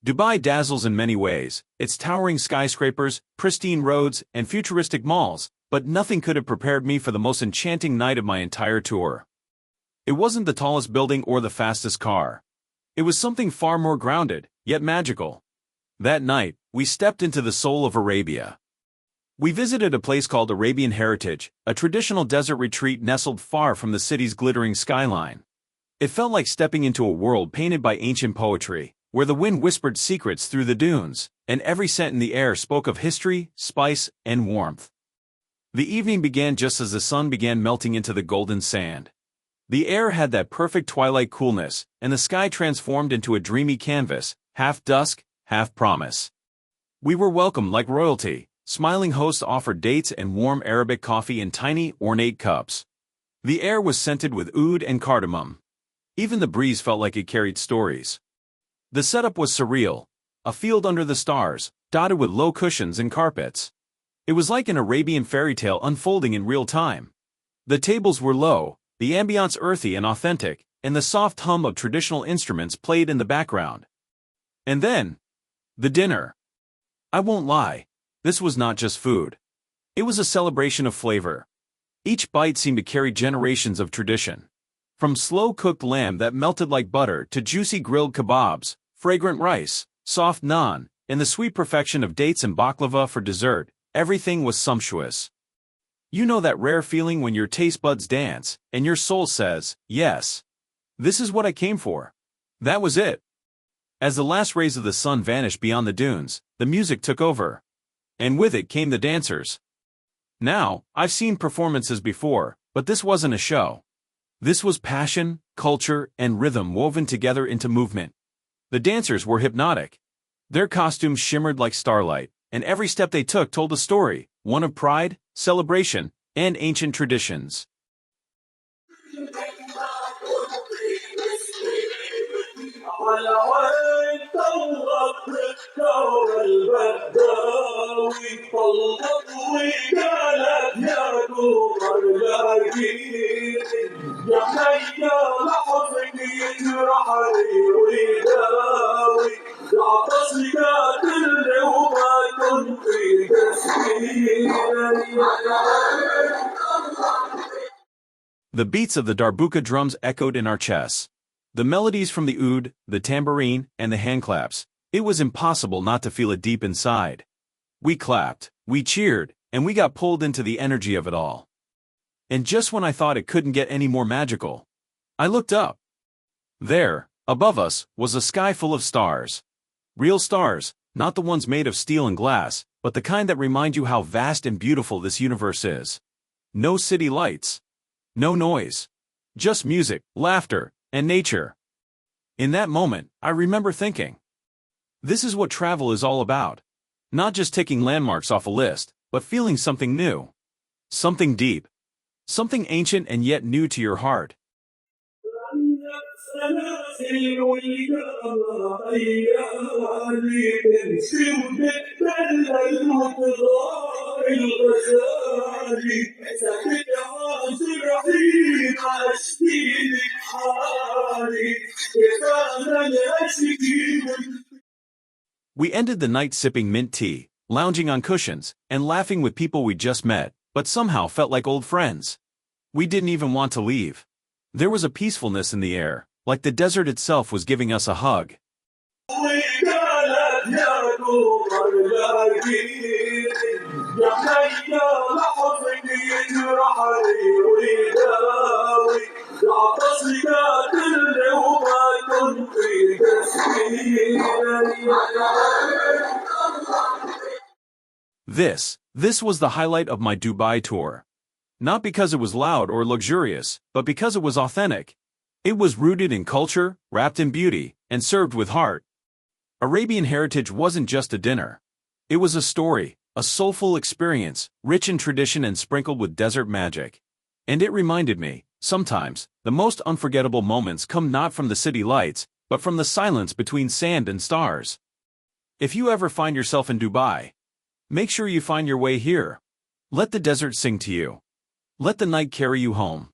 Dubai dazzles in many ways, its towering skyscrapers, pristine roads, and futuristic malls, but nothing could have prepared me for the most enchanting night of my entire tour. It wasn't the tallest building or the fastest car. It was something far more grounded, yet magical. That night, we stepped into the soul of Arabia. We visited a place called Arabian Heritage, a traditional desert retreat nestled far from the city's glittering skyline. It felt like stepping into a world painted by ancient poetry, where the wind whispered secrets through the dunes, and every scent in the air spoke of history, spice, and warmth. The evening began just as the sun began melting into the golden sand. The air had that perfect twilight coolness, and the sky transformed into a dreamy canvas, half dusk, half promise. We were welcomed like royalty. Smiling hosts offered dates and warm Arabic coffee in tiny, ornate cups. The air was scented with oud and cardamom. Even the breeze felt like it carried stories. The setup was surreal, a field under the stars, dotted with low cushions and carpets. It was like an Arabian fairy tale unfolding in real time. The tables were low, the ambiance earthy and authentic, and the soft hum of traditional instruments played in the background. And then, the dinner. I won't lie. This was not just food. It was a celebration of flavor. Each bite seemed to carry generations of tradition. From slow-cooked lamb that melted like butter to juicy grilled kebabs, fragrant rice, soft naan, and the sweet perfection of dates and baklava for dessert, everything was sumptuous. You know that rare feeling when your taste buds dance, and your soul says, yes, this is what I came for. That was it. As the last rays of the sun vanished beyond the dunes, the music took over. And with it came the dancers. Now, I've seen performances before, but this wasn't a show. This was passion, culture, and rhythm woven together into movement. The dancers were hypnotic. Their costumes shimmered like starlight, and every step they took told a story, one of pride, celebration, and ancient traditions. على وين طلقتك والبداوي طلق وقالت يا نور اللاقين يا خيا لحظك يجرح لي ويداوي العطش قاتلني وما كنت تسكين. The beats of the darbuka drums echoed in our chests. The melodies from the oud, the tambourine, and the handclaps. It was impossible not to feel it deep inside. We clapped, we cheered, and we got pulled into the energy of it all. And just when I thought it couldn't get any more magical, I looked up. There, above us, was a sky full of stars. Real stars, not the ones made of steel and glass, but the kind that remind you how vast and beautiful this universe is. No city lights. No noise. Just music, laughter, and nature. In that moment, I remember thinking, this is what travel is all about. Not just ticking landmarks off a list, but feeling something new. Something deep. Something ancient and yet new to your heart. We ended the night sipping mint tea, lounging on cushions, and laughing with people we just met, but somehow felt like old friends. We didn't even want to leave. There was a peacefulness in the air, like the desert itself was giving us a hug. This was the highlight of my Dubai tour. Not because it was loud or luxurious, but because it was authentic. It was rooted in culture, wrapped in beauty, and served with heart. Arabian Heritage wasn't just a dinner. It was a story, a soulful experience, rich in tradition and sprinkled with desert magic. And it reminded me, sometimes, the most unforgettable moments come not from the city lights, but from the silence between sand and stars. If you ever find yourself in Dubai, make sure you find your way here. Let the desert sing to you. Let the night carry you home.